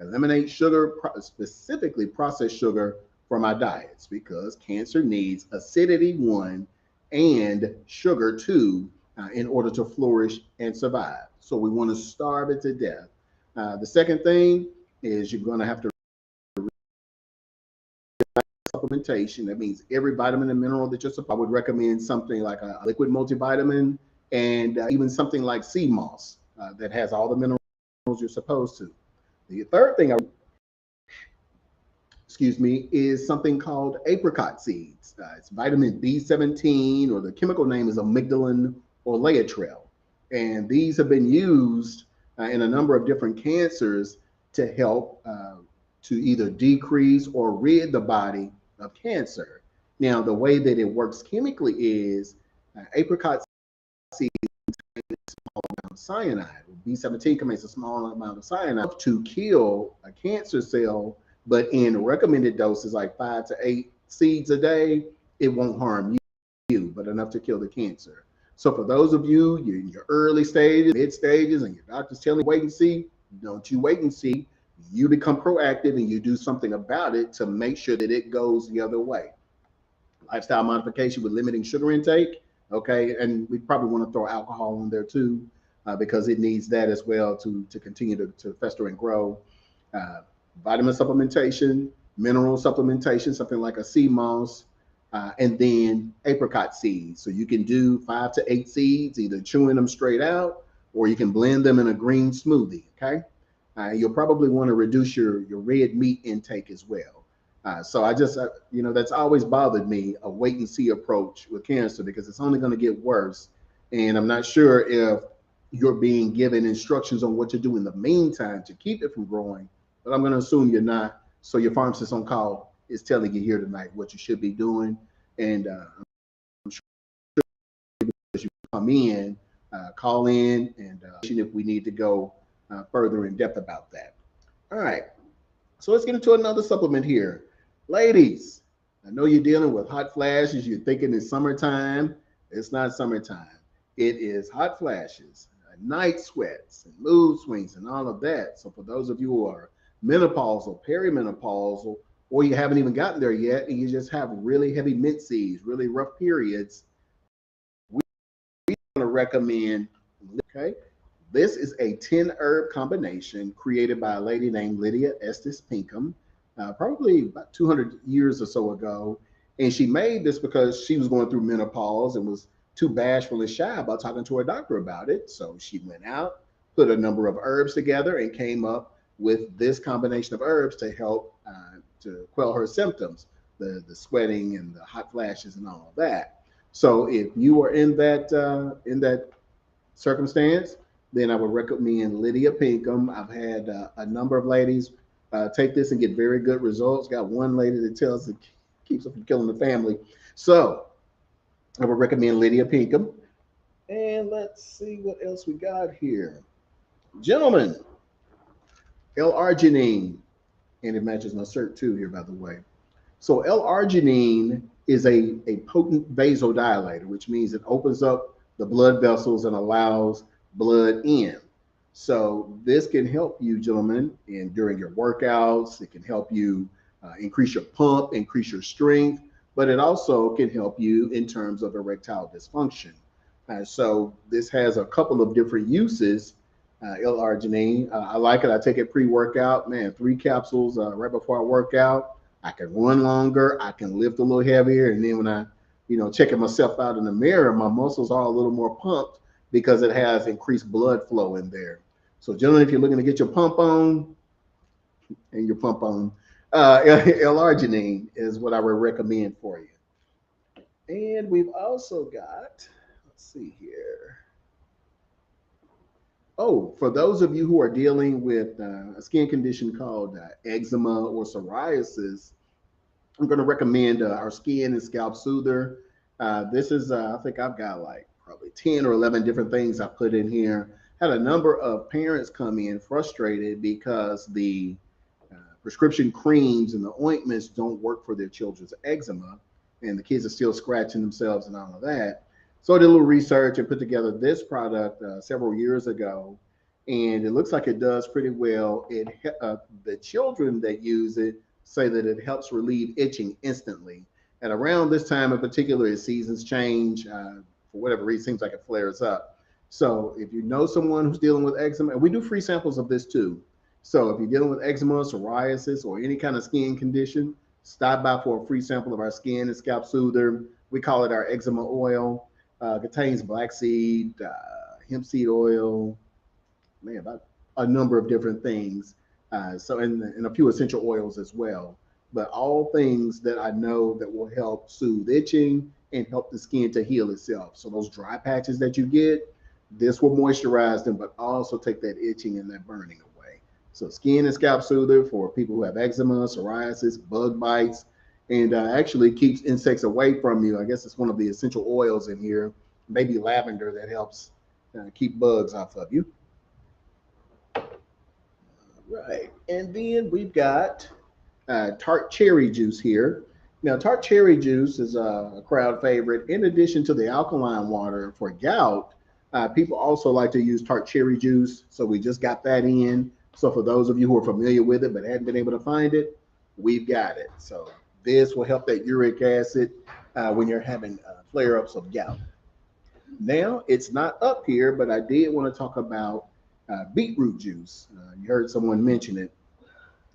Speaker 1: eliminate sugar, specifically processed sugar, from our diets because cancer needs acidity, one, and sugar, two, in order to flourish and survive. So we want to starve it to death. The second thing is you're going to have to supplementation. That means every vitamin and mineral that you're supposed. I would recommend something like a liquid multivitamin and even something like sea moss that has all the minerals you're supposed to. The third thing is something called apricot seeds. It's vitamin B17, or the chemical name is amygdalin or laetrile. And these have been used in a number of different cancers to help to either decrease or rid the body of cancer. Now, the way that it works chemically is apricot seed contains a small amount of cyanide. B17 contains a small amount of cyanide to kill a cancer cell, but in recommended doses like 5 to 8 seeds a day, it won't harm you, but enough to kill the cancer. So for those of you, you're in your early stages, mid stages, and your doctor's telling you wait and see, don't you wait and see. You become proactive and you do something about it to make sure that it goes the other way. Lifestyle modification with limiting sugar intake, okay? And we probably want to throw alcohol in there too, because it needs that as well to continue to fester and grow. Vitamin supplementation, mineral supplementation, something like a sea moss, and then apricot seeds. So you can do 5 to 8 seeds, either chewing them straight out, or you can blend them in a green smoothie, okay? You'll probably want to reduce your red meat intake as well. So I just, that's always bothered me, a wait and see approach with cancer, because it's only going to get worse. And I'm not sure if you're being given instructions on what to do in the meantime to keep it from growing, but I'm going to assume you're not. So your pharmacist on call is telling you here tonight what you should be doing. And I'm sure as you come in, call in and if we need to go further in depth about that. All right. So let's get into another supplement here. Ladies, I know you're dealing with hot flashes. You're thinking it's summertime. It's not summertime. It is hot flashes, night sweats, and mood swings, and all of that. So for those of you who are menopausal, perimenopausal, or you haven't even gotten there yet, and you just have really heavy menses, really rough periods, we want to recommend, okay? This is a 10 herb combination created by a lady named Lydia Estes Pinkham, probably about 200 years or so ago. And she made this because she was going through menopause and was too bashful and shy about talking to her doctor about it. So she went out, put a number of herbs together, and came up with this combination of herbs to help to quell her symptoms, the sweating and the hot flashes and all of that. So if you are in that circumstance, then I would recommend Lydia Pinkham. I've had a number of ladies take this and get very good results. Got one lady that tells it keeps her from killing the family. So I would recommend Lydia Pinkham. And let's see what else we got here. Gentlemen, L-arginine, and it matches my shirt too here, by the way. So L-arginine is a potent vasodilator, which means it opens up the blood vessels and allows blood in. So this can help you, gentlemen, during your workouts. It can help you increase your pump, increase your strength, but it also can help you in terms of erectile dysfunction. So this has a couple of different uses. L-arginine, I like it. I take it pre-workout, man, 3 capsules right before I work out. I can run longer, I can lift a little heavier, and then when I, checking myself out in the mirror, my muscles are a little more pumped because it has increased blood flow in there. So gentlemen, if you're looking to get your pump on, L-arginine is what I would recommend for you. And we've also got, let's see here. Oh, for those of you who are dealing with a skin condition called eczema or psoriasis, I'm going to recommend our Skin and Scalp Soother. This is, I think I've got like probably 10 or 11 different things I put in here. Had a number of parents come in frustrated because the prescription creams and the ointments don't work for their children's eczema, and the kids are still scratching themselves and all of that. So I did a little research and put together this product several years ago, and it looks like it does pretty well. The children that use it say that it helps relieve itching instantly. And around this time in particular, as seasons change, for whatever reason, it seems like it flares up. So if you know someone who's dealing with eczema, and we do free samples of this too. So if you're dealing with eczema, psoriasis, or any kind of skin condition, stop by for a free sample of our Skin and Scalp Soother. We call it our eczema oil. Contains black seed, hemp seed oil, man, about a number of different things. So and a few essential oils as well. But all things that I know that will help soothe itching and help the skin to heal itself. So those dry patches that you get, This will moisturize them, but also take that itching and that burning away. So skin and scalp soother for people who have eczema, psoriasis, bug bites, and actually keeps insects away from you. I guess it's one of the essential oils in here, maybe lavender, that helps keep bugs off of you. Right. And then we've got tart cherry juice here. Now, tart cherry juice is a crowd favorite. In addition to the alkaline water for gout, people also like to use tart cherry juice. So we just got that in. So for those of you who are familiar with it but hadn't been able to find it, we've got it. So this will help that uric acid when you're having flare-ups of gout. Now, it's not up here, but I did want to talk about beetroot juice. You heard someone mention it.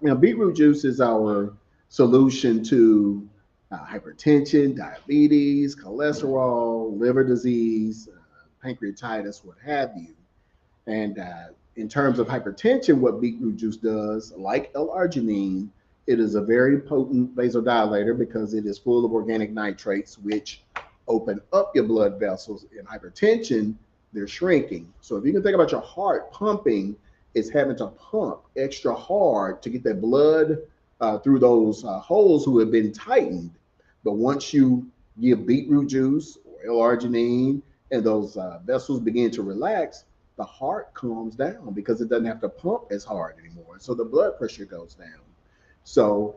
Speaker 1: Now, beetroot juice is our solution to hypertension, diabetes, cholesterol, liver disease, pancreatitis, what have you. And in terms of hypertension, what beetroot juice does, like L-arginine, it is a very potent vasodilator because it is full of organic nitrates, which open up your blood vessels. In hypertension, they're shrinking. So if you can think about your heart pumping, it's having to pump extra hard to get that blood through those holes who have been tightened. But once you give beetroot juice or L-arginine and those vessels begin to relax, the heart calms down because it doesn't have to pump as hard anymore. So the blood pressure goes down. So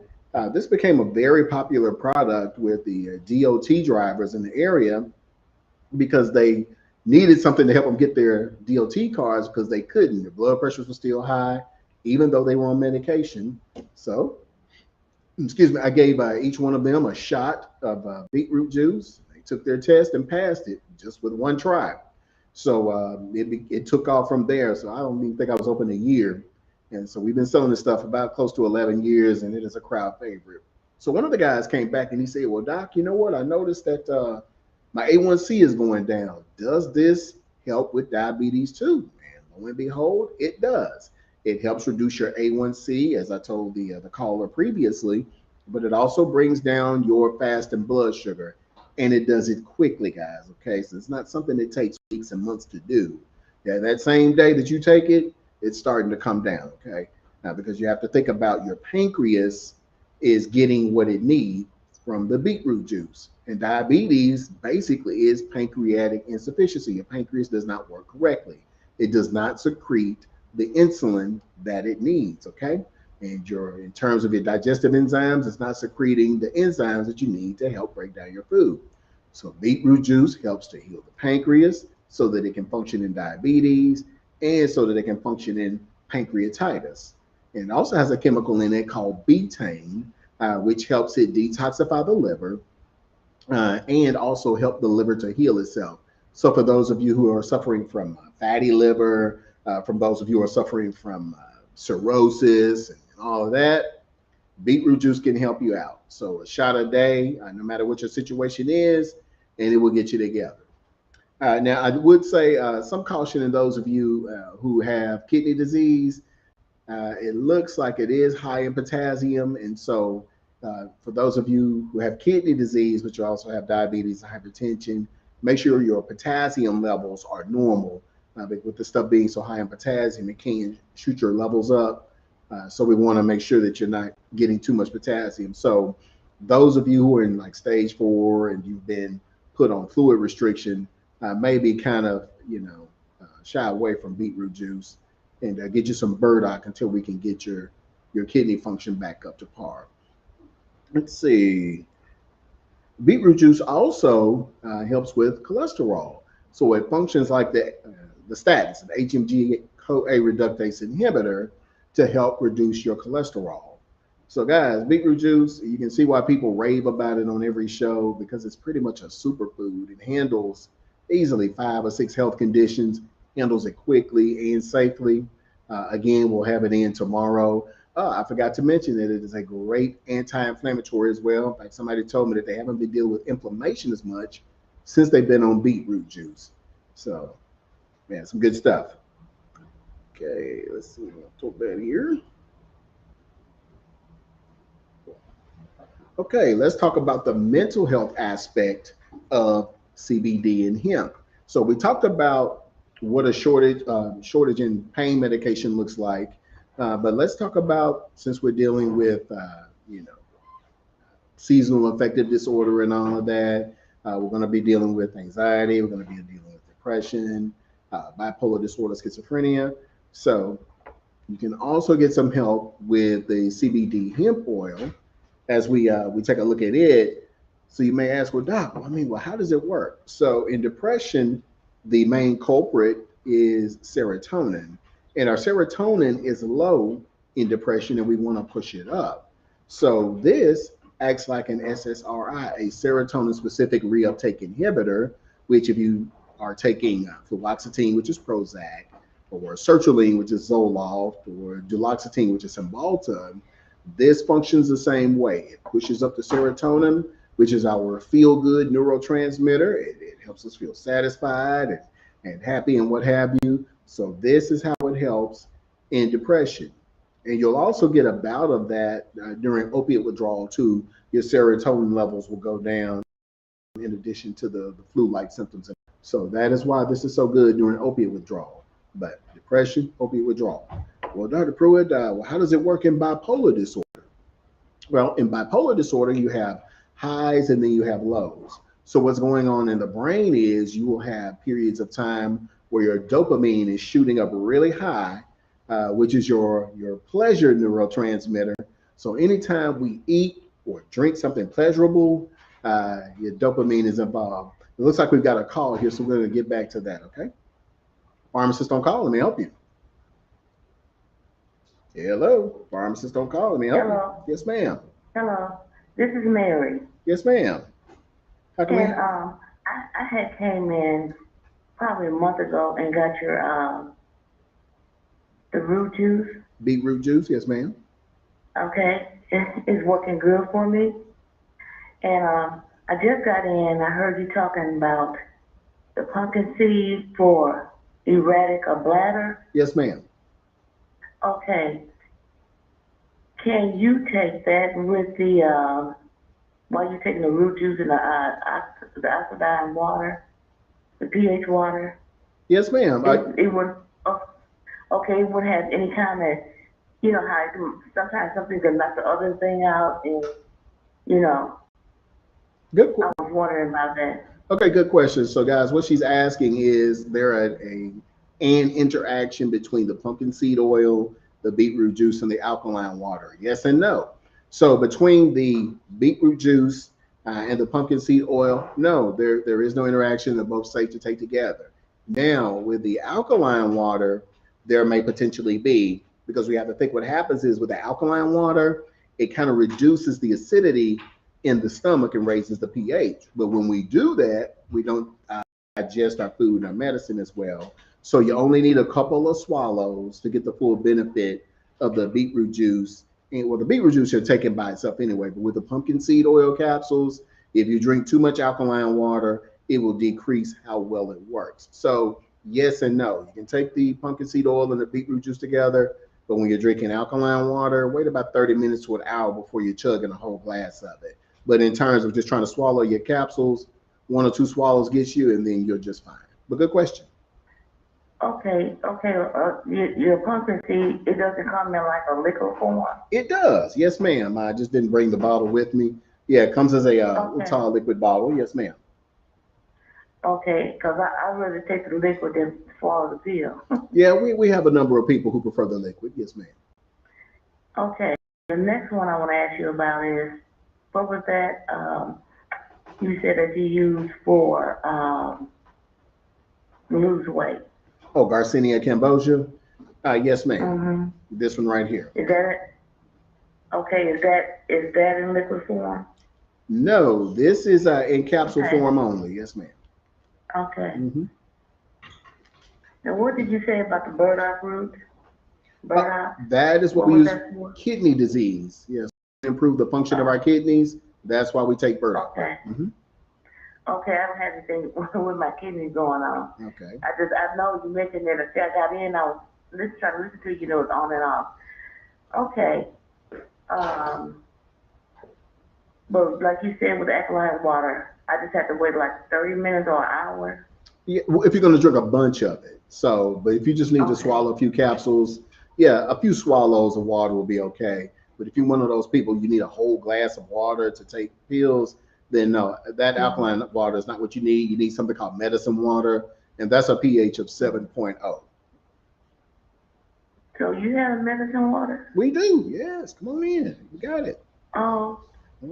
Speaker 1: this became a very popular product with the DOT drivers in the area because they needed something to help them get their DOT cards because they couldn't. Their blood pressures were still high, even though they were on medication. So, excuse me, I gave each one of them a shot of beetroot juice. They took their test and passed it just with one try. So it took off from there. So I don't even think I was open a year. And so we've been selling this stuff about close to 11 years, and it is a crowd favorite. So one of the guys came back and he said, well, Doc, you know what? I noticed that my A1C is going down. Does this help with diabetes too? And lo and behold, it does. It helps reduce your A1C, as I told the caller previously, but it also brings down your fasting blood sugar. And it does it quickly, guys. Okay, so it's not something that takes weeks and months to do. Yeah, that same day that you take it, it's starting to come down. Okay, now because you have to think about your pancreas is getting what it needs from the beetroot juice. And diabetes basically is pancreatic insufficiency. Your pancreas does not work correctly. It does not secrete the insulin that it needs. Okay, and in terms of your digestive enzymes, it's not secreting the enzymes that you need to help break down your food. So beetroot juice helps to heal the pancreas so that it can function in diabetes and so that it can function in pancreatitis. And it also has a chemical in it called betaine, which helps it detoxify the liver and also help the liver to heal itself. So for those of you who are suffering from fatty liver, from those of you who are suffering from cirrhosis and all of that, beetroot juice can help you out. So a shot a day, no matter what your situation is, and it will get you together. Now, I would say some caution in those of you who have kidney disease. It looks like it is high in potassium. And so for those of you who have kidney disease, but you also have diabetes and hypertension, make sure your potassium levels are normal. With the stuff being so high in potassium, it can shoot your levels up. So we want to make sure that you're not getting too much potassium. So those of you who are in like stage 4 and you've been put on fluid restriction, maybe kind of, shy away from beetroot juice and get you some burdock until we can get your kidney function back up to par. Let's see. Beetroot juice also helps with cholesterol. So it functions like the statins, the HMG-CoA reductase inhibitor, to help reduce your cholesterol. So guys, beetroot juice, you can see why people rave about it on every show because it's pretty much a superfood. It handles easily 5 or 6 health conditions, handles it quickly and safely. Again, we'll have it in tomorrow. I forgot to mention that it is a great anti-inflammatory as well. In fact, somebody told me that they haven't been dealing with inflammation as much since they've been on beetroot juice. So, man, some good stuff. Okay, let's see. I'll talk that here. Okay, let's talk about the mental health aspect of CBD and hemp. So we talked about what a shortage in pain medication looks like. But let's talk about, since we're dealing with you know, seasonal affective disorder and all of that. We're going to be dealing with anxiety. We're going to be dealing with depression, bipolar disorder, schizophrenia. So you can also get some help with the CBD hemp oil as we take a look at it. So you may ask, well, doc, I mean, well, how does it work? So in depression, the main culprit is serotonin, and our serotonin is low in depression, and we want to push it up. So this acts like an SSRI, a serotonin specific reuptake inhibitor, which if you are taking fluoxetine, which is Prozac, or sertraline, which is Zoloft, or duloxetine, which is Cymbalta, this functions the same way. It pushes up the serotonin, which is our feel-good neurotransmitter. It helps us feel satisfied and happy and what have you. So this is how it helps in depression. And you'll also get a bout of that during opiate withdrawal too. Your serotonin levels will go down in addition to the flu-like symptoms. So that is why this is so good during opiate withdrawal. But depression, opiate withdrawal. Well, Dr. Pruitt, well, how does it work in bipolar disorder? Well, in bipolar disorder, you have highs and then you have lows. So what's going on in the brain is you will have periods of time where your dopamine is shooting up really high, which is your pleasure neurotransmitter. So anytime we eat or drink something pleasurable, your dopamine is involved. It looks like we've got a call here, so we're going to get back to that, okay? Pharmacist on call, let me help you. Hello, Pharmacist on call, let me help
Speaker 2: Hello.
Speaker 1: you. Yes, ma'am.
Speaker 2: Hello, this is Mary.
Speaker 1: Yes, ma'am. How can we
Speaker 2: And I had came in probably a month ago and got your the root juice.
Speaker 1: Beetroot juice, yes, ma'am.
Speaker 2: Okay, it's working good for me. And I just got in. I heard you talking about the pumpkin seed for erratic or bladder.
Speaker 1: Yes, ma'am.
Speaker 2: Okay, can you take that with the while you're taking the root juice and the iodine water, the pH water?
Speaker 1: Yes, ma'am.
Speaker 2: It would. Oh, okay, it wouldn't have any kind of, you know how sometimes something can knock the other thing out, and you know.
Speaker 1: Good.
Speaker 2: I was wondering about that.
Speaker 1: Okay, good question. So, guys, what she's asking is there an interaction between the pumpkin seed oil, the beetroot juice, and the alkaline water? Yes and no. So, between the beetroot juice and the pumpkin seed oil, no, there is no interaction. They're both safe to take together. Now, with the alkaline water, there may potentially be, because we have to think what happens is with the alkaline water, it kind of reduces the acidity in the stomach and raises the pH. But when we do that, we don't digest our food and our medicine as well. So you only need a couple of swallows to get the full benefit of the beetroot juice. And well, the beetroot juice you're taking by itself anyway, but with the pumpkin seed oil capsules, if you drink too much alkaline water, it will decrease how well it works. So yes and no. You can take the pumpkin seed oil and the beetroot juice together, but when you're drinking alkaline water, wait about 30 minutes to an hour before you're chugging a whole glass of it. But in terms of just trying to swallow your capsules, 1 or 2 swallows gets you, and then you're just fine. But good question.
Speaker 2: Okay. Your pumpkin seed, it doesn't come in like a liquid form?
Speaker 1: It does. Yes, ma'am. I just didn't bring the bottle with me. Yeah, it comes as a tall liquid bottle. Yes, ma'am.
Speaker 2: Okay, because I'd rather take the liquid than swallow the pill.
Speaker 1: Yeah, we have a number of people who prefer the liquid. Yes, ma'am.
Speaker 2: Okay. The next one I want to ask you about is, what was that you said that you use for lose weight?
Speaker 1: Oh, Garcinia cambogia? Yes, ma'am.
Speaker 2: Mm-hmm.
Speaker 1: This one right here.
Speaker 2: Is that it? Okay, is that in liquid form?
Speaker 1: No, this is in capsule form only. Yes, ma'am.
Speaker 2: Okay.
Speaker 1: Mm-hmm.
Speaker 2: Now, what did you say about the burdock root? Burdock?
Speaker 1: That is what we use for kidney disease. Yes, improve the function of our kidneys. That's why we take burdock.
Speaker 2: Okay.
Speaker 1: Mm-hmm.
Speaker 2: Okay, I don't have anything with my kidneys going on.
Speaker 1: Okay.
Speaker 2: I know you mentioned that I got in, I was trying to listen to you, know, it's on and off. Okay. But like you said with the alkaline water, I just have to wait like 30 minutes or an hour.
Speaker 1: Yeah, well, if you're going to drink a bunch of it. So, but if you just need to swallow a few capsules, yeah, a few swallows of water will be okay. But if you're one of those people, you need a whole glass of water to take pills, then no, that alkaline water is not what you need. You need something called medicine water, and that's a pH of 7.0.
Speaker 4: So you have medicine water?
Speaker 1: We do, yes. Come on in. You got it.
Speaker 4: Oh,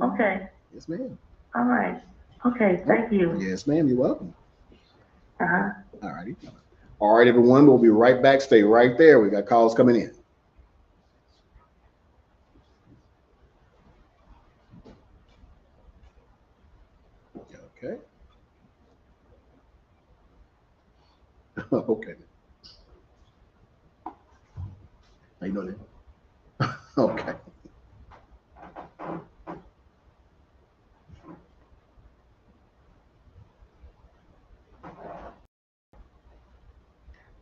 Speaker 4: okay.
Speaker 1: Yes, ma'am.
Speaker 4: All right. Okay, thank you.
Speaker 1: Yes, ma'am. You're welcome.
Speaker 4: Uh-huh.
Speaker 1: All righty. All right, everyone. We'll be right back. Stay right there. We got calls coming in. Okay. Okay. How you doing? Okay.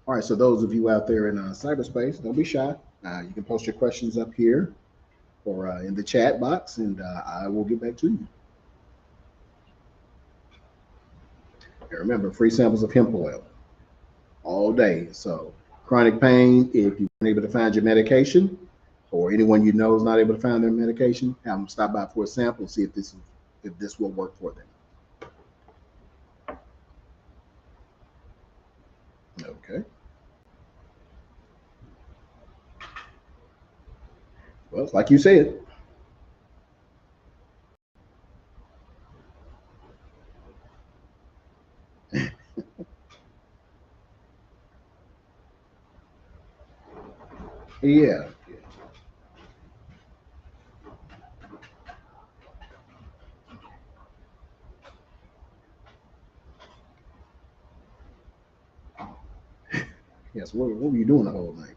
Speaker 1: All right. So those of you out there in cyberspace, don't be shy. You can post your questions up here or in the chat box, and I will get back to you. And remember, free samples of hemp oil all day. So chronic pain, if you're unable to find your medication, or anyone you know is not able to find their medication, have them stop by for a sample, see if this will work for them. Okay. Well, it's like you said. Yeah. Yes. What were you doing the whole night?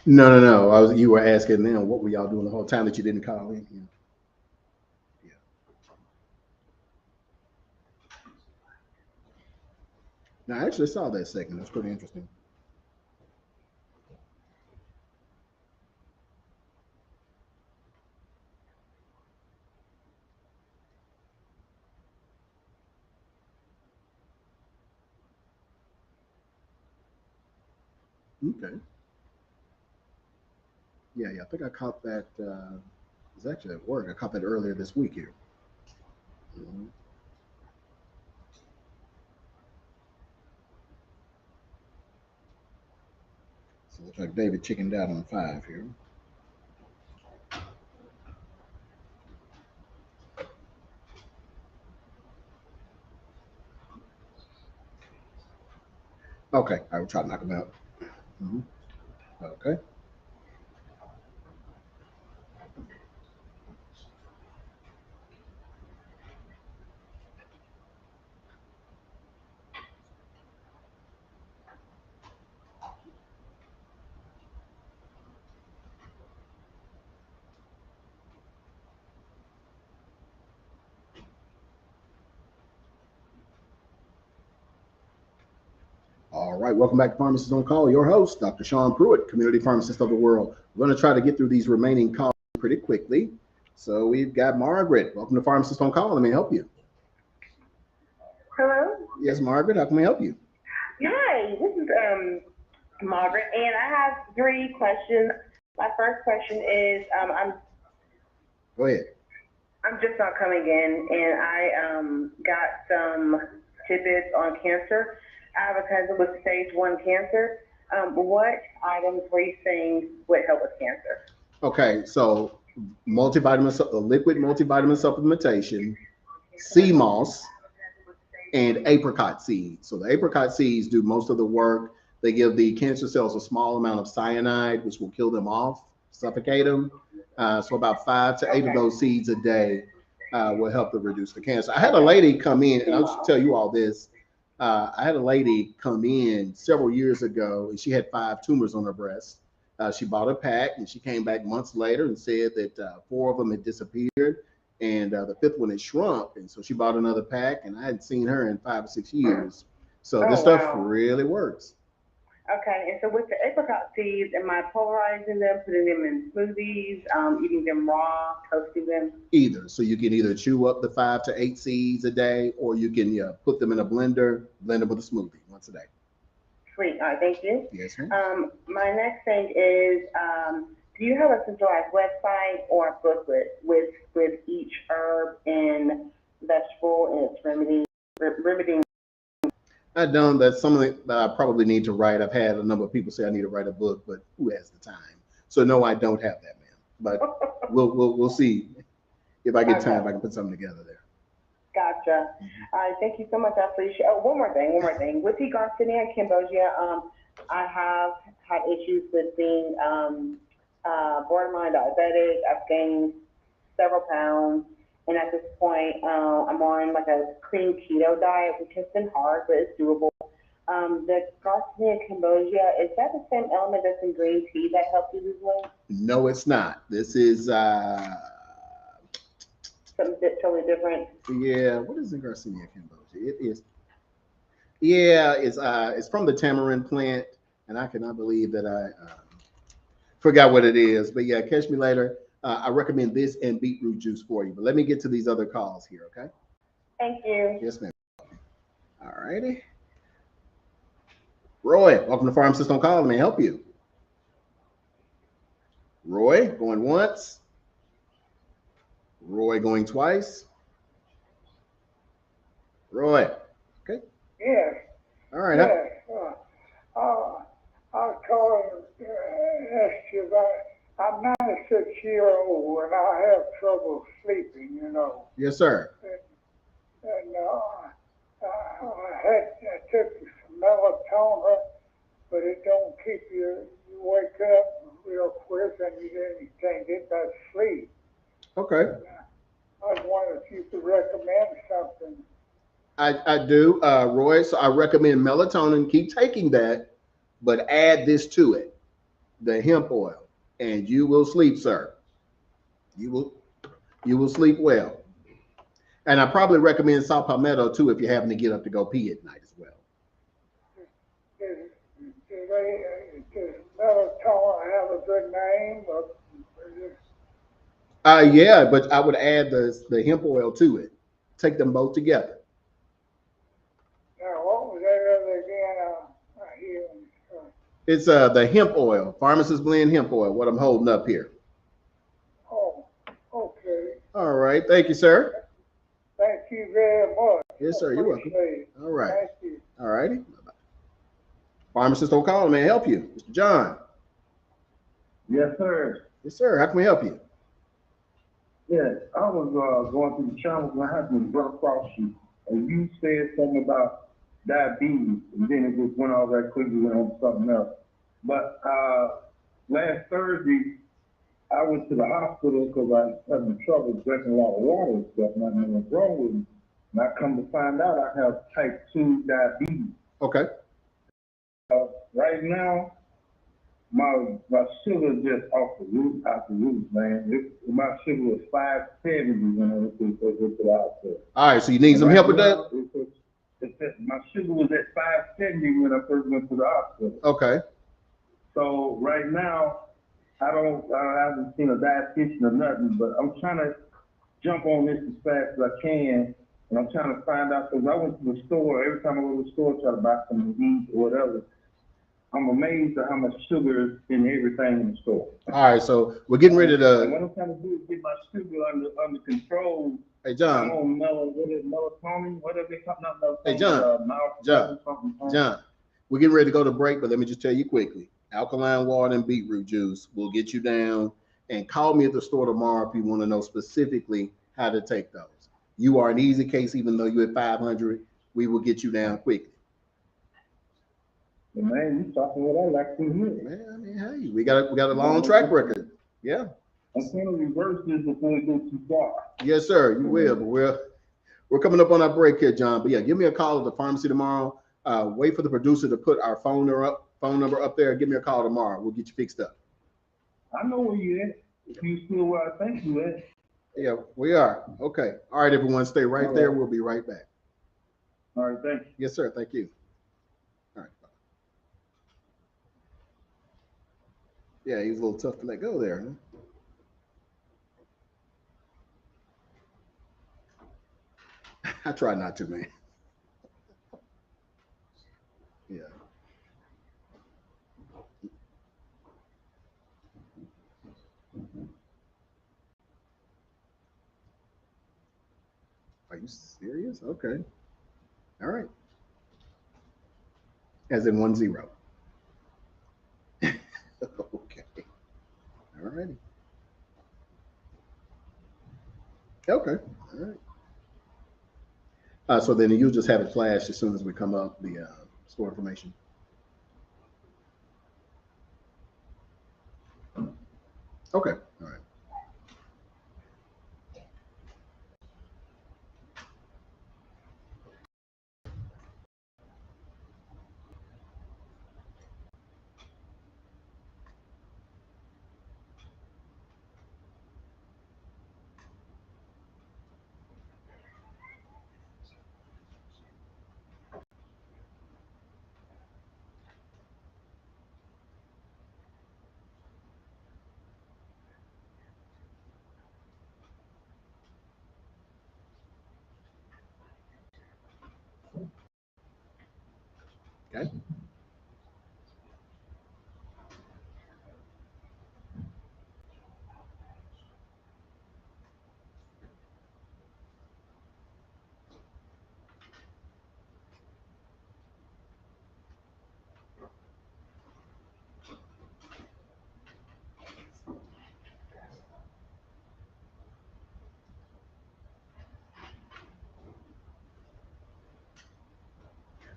Speaker 1: No, no, no. You were asking them what were y'all doing the whole time that you didn't call in here? Yeah. Now, I actually saw that segment. That's pretty interesting. Okay. Yeah, yeah. I think I caught that. It was actually at work. I caught that earlier this week here. Mhm. So it looks like David chickened out on 5 here. Okay, I will try to knock him out. Hmm. Okay. All right, welcome back to Pharmacist on Call. Your host, Dr. Sean Pruitt, community pharmacist of the world. We're going to try to get through these remaining calls pretty quickly. So we've got Margaret. Welcome to Pharmacist on Call. Let me help you.
Speaker 5: Hello?
Speaker 1: Yes, Margaret. How can we help you?
Speaker 5: Hi, this is Margaret, and I have 3 questions. My first question is,
Speaker 1: Go ahead.
Speaker 5: I'm just not coming in, and I got some tidbits on cancer. I have a cousin with stage 1 cancer. What items were you saying would help with cancer?
Speaker 1: Okay, so liquid multivitamin supplementation, sea moss, and apricot seeds. So the apricot seeds do most of the work. They give the cancer cells a small amount of cyanide, which will kill them off, suffocate them. So about 5 to 8 of those seeds a day will help to reduce the cancer. I had a lady come in, and I'll just tell you all this. I had a lady come in several years ago, and she had 5 tumors on her breast. She bought a pack, and she came back months later and said that 4 of them had disappeared, and the 5th one had shrunk. And so she bought another pack, and I hadn't seen her in 5 or 6 years. So this stuff really works.
Speaker 5: Okay, and so with the apricot seeds, am I pulverizing them, putting them in smoothies, eating them raw, toasting them?
Speaker 1: Either. So you can either chew up the 5 to 8 seeds a day, or you can put them in a blender, blend them with a smoothie once a day.
Speaker 5: Sweet. All right, thank you.
Speaker 1: Yes, ma'am.
Speaker 5: My next thing is, do you have a centralized website or a booklet with each herb and vegetable and its remedying?
Speaker 1: I don't. That's something that I probably need to write. I've had a number of people say I need to write a book, but who has the time? So no, I don't have that, man. But we'll see if I get time. If I can put something together there.
Speaker 5: Gotcha. All right, thank you so much. I appreciate. Oh, one more thing. With the Garcinia Cambogia, I have had issues with being borderline diabetic. I've gained several pounds, and at this point, I'm on like a clean keto diet, which has been hard, but it's doable. The Garcinia Cambogia, is that the same element that's in green tea that helps you lose weight?
Speaker 1: No, it's not. This is
Speaker 5: Something totally different.
Speaker 1: yeah. What is the Garcinia Cambogia? It is. Yeah, it's from the tamarind plant, and I cannot believe that I forgot what it is. But yeah, catch me later. I recommend this and beetroot juice for you. But let me get to these other calls here, okay?
Speaker 5: Thank you.
Speaker 1: Yes, ma'am. All righty. Roy, welcome to Pharmacist On Call. Let me help you. Roy, going once. Roy, going twice. Roy, okay.
Speaker 6: Yes.
Speaker 1: All right.
Speaker 6: Yes. I was calling to ask you about. I'm 96-year-old and I have trouble sleeping.
Speaker 1: Yes, sir.
Speaker 6: And I took some melatonin, but it don't keep you. You wake up real quick and you can't get that sleep.
Speaker 1: Okay.
Speaker 6: I was wondering if you could recommend something.
Speaker 1: I do, Roy. So I recommend melatonin. Keep taking that, but add this to it, the hemp oil, and you will sleep, sir. You will sleep well. And I probably recommend saw palmetto too if you're having to get up to go pee at night as well.
Speaker 6: Does melatonin have a good name?
Speaker 1: Yeah, but I would add the hemp oil to it. Take them both together.
Speaker 6: Now, what was that other again?
Speaker 1: It's the hemp oil, Pharmacist Blend hemp oil, what I'm holding up here.
Speaker 6: Oh, okay.
Speaker 1: All right. Thank you, sir.
Speaker 6: Thank you very much.
Speaker 1: Yes, sir. You're welcome. All right.
Speaker 6: Thank you.
Speaker 1: All righty. Pharmacist On Call, may I help you? Mr. John.
Speaker 2: Yes, sir.
Speaker 1: Yes, sir. How can we help you?
Speaker 2: Yes, I was going through the channels and I happened to run across you, and you said something about diabetes, and then it just went off that quickly, went on to something else. But last Thursday, I went to the hospital because I was having trouble drinking a lot of water and stuff, nothing was wrong with me. And I come to find out I have type 2 diabetes.
Speaker 1: Okay.
Speaker 2: Right now, my sugar just off the roof, man. My sugar was 570 when I went to the hospital.
Speaker 1: All right, so you need some help with that?
Speaker 2: My sugar was at 570 when I first went to the hospital.
Speaker 1: Okay.
Speaker 2: So right now, I haven't seen a dietitian or nothing, but I'm trying to jump on this as fast as I can, and I'm trying to find out, because I went to the store, every time I go to the store, try to buy some meat or whatever, I'm amazed at how much sugar is in everything in the store.
Speaker 1: All right, so we're getting ready to.
Speaker 2: And what I'm trying to do is get my sugar under control.
Speaker 1: Hey, John.
Speaker 2: I'm on melatonin, whatever they call it.
Speaker 1: Hey, John. John, we're getting ready to go to break, but let me just tell you quickly. Alkaline water and beetroot juice will get you down. And call me at the store tomorrow if you want to know specifically how to take those. You are an easy case, even though you're at 500. We will get you down quickly.
Speaker 2: Man, you talking what I like to hear.
Speaker 1: Man, I mean, hey, we got a long track record. Yeah.
Speaker 2: I'm trying to reverse this before it goes too far.
Speaker 1: Yes, sir. You will. But we're coming up on our break here, John. But yeah, give me a call at the pharmacy tomorrow. Wait for the producer to put our phone number up there. Give me a call tomorrow. We'll get you fixed up.
Speaker 2: I know where you at. If you still where I think you at.
Speaker 1: Yeah, we are. Okay. All right, everyone, stay right there. We'll be right back.
Speaker 2: All right, thank you.
Speaker 1: Yes, sir. Thank you. Yeah, he was a little tough to let go there. Huh? I try not to, man. Yeah. Are you serious? Okay. All right. As in 1-0. Okay. All righty. Okay. All right. So then you'll just have it flash as soon as we come up the store information. Okay. All right. Okay.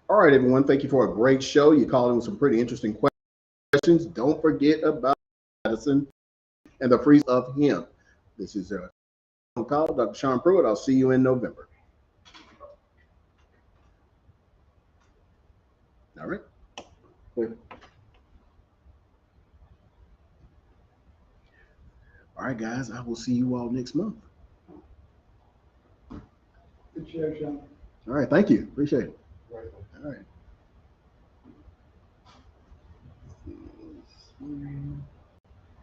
Speaker 1: All right, everyone. Thank you for a great show. You called in with some pretty interesting questions. Don't forget about medicine and the freeze of hemp. This is on call, Dr. Sean Pruitt. I'll see you in November. All right. All right, guys. I will see you all next month.
Speaker 6: Good show, Sean.
Speaker 1: All right. Thank you. Appreciate it. All right.